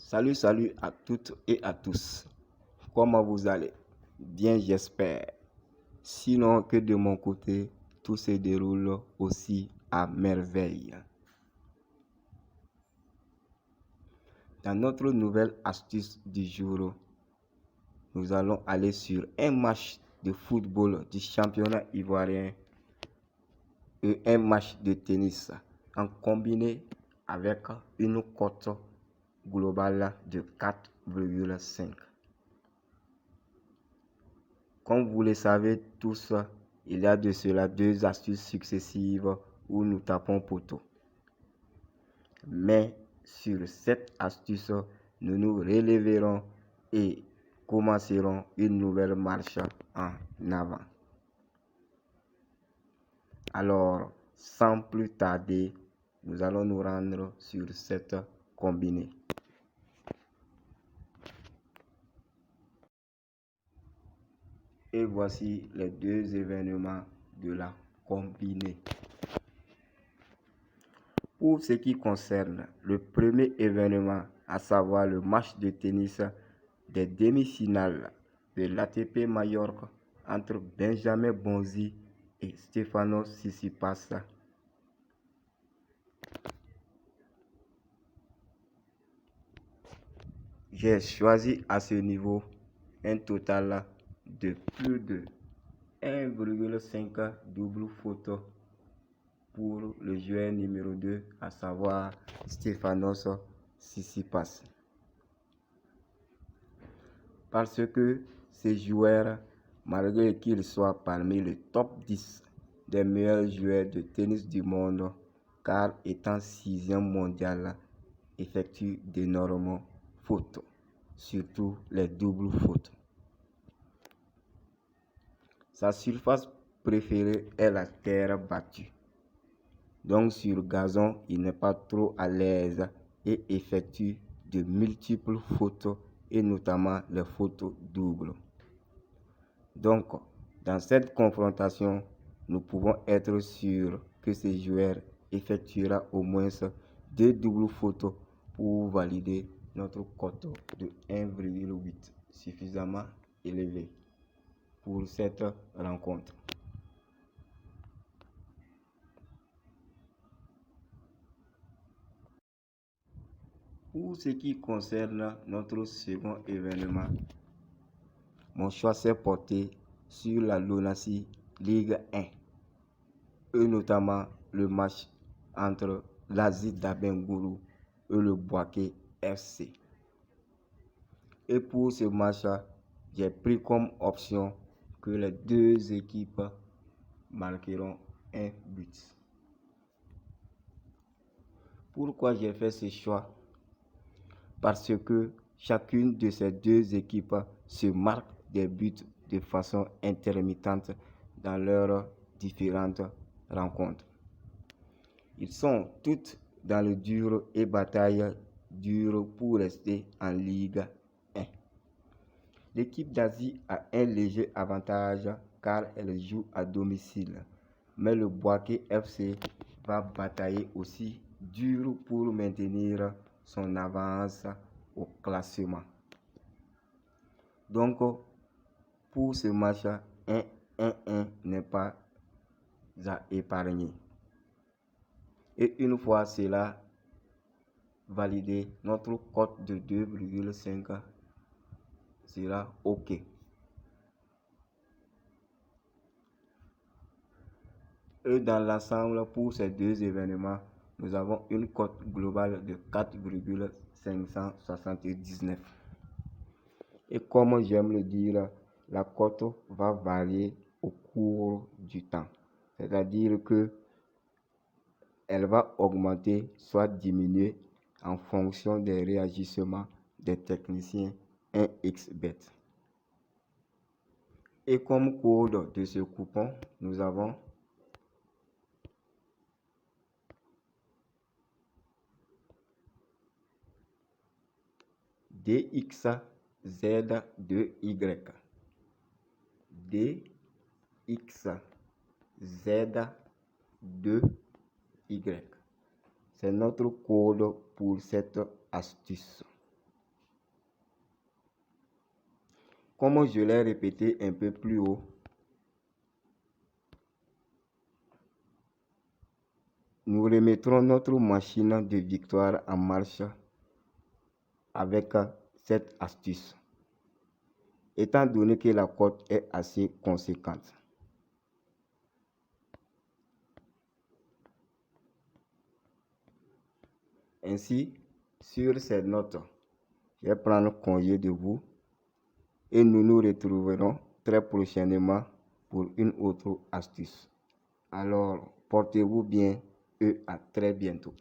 Salut à toutes et à tous. Comment vous allez? Bien, j'espère. Sinon que de mon côté, tout se déroule aussi à merveille. Dans notre nouvelle astuce du jour, nous allons aller sur un match de football du championnat ivoirien et un match de tennis en combiné avec une cote globale de 4,5. Comme vous le savez tous, il y a de cela 2 astuces successives où nous tapons poteau. Mais sur cette astuce, nous nous relèverons et commencerons une nouvelle marche en avant. Alors, sans plus tarder, nous allons nous rendre sur cette combinée. Et voici les 2 événements de la combinée. Pour ce qui concerne le premier événement, à savoir le match de tennis des demi-finales de l'ATP Mallorca entre Benjamin Bonzi et Stefanos Tsitsipas, j'ai choisi à ce niveau un total de plus de 1,5 double faute pour le joueur numéro 2, à savoir Stefanos Tsitsipas. Parce que ce joueur, malgré qu'il soit parmi le top 10 des meilleurs joueurs de tennis du monde, car étant 6e mondial, effectue d'énormes fautes, surtout les doubles fautes. Sa surface préférée est la terre battue. Donc sur gazon, il n'est pas trop à l'aise et effectue de multiples fautes et notamment les fautes doubles. Donc, dans cette confrontation, nous pouvons être sûrs que ce joueur effectuera au moins 2 doubles fautes pour valider notre cote de 1,8, suffisamment élevé pour cette rencontre. Pour ce qui concerne notre second événement, mon choix s'est porté sur la Lonasi Ligue 1 et notamment le match entre l'Asie d'Abengourou et le Bouaké FC. Et pour ce match, j'ai pris comme option que les 2 équipes marqueront un but. Pourquoi j'ai fait ce choix? Parce que chacune de ces 2 équipes se marque des buts de façon intermittente dans leurs différentes rencontres. Ils sont toutes dans le dur et bataille dure pour rester en Ligue 1. L'équipe d'Asie a un léger avantage car elle joue à domicile, mais le Bouaké FC va batailler aussi dur pour maintenir son avance au classement. Donc, pour ce match, un 1-1 n'est pas à épargner. Et une fois cela validé, notre cote de 2,5 sera OK. Et dans l'ensemble, pour ces 2 événements, nous avons une cote globale de 4,579. Et comme j'aime le dire, la cote va varier au cours du temps. C'est-à-dire que elle va augmenter, soit diminuer en fonction des réagissements des techniciens 1xBet. Et comme code de ce coupon, nous avons DXZ2Y. DXZ2Y. C'est notre code pour cette astuce. Comme je l'ai répété un peu plus haut, nous remettrons notre machine de victoire en marche avec cette astuce, étant donné que la cote est assez conséquente. Ainsi, sur ces notes, je vais prendre congé de vous et nous nous retrouverons très prochainement pour une autre astuce. Alors, portez-vous bien et à très bientôt.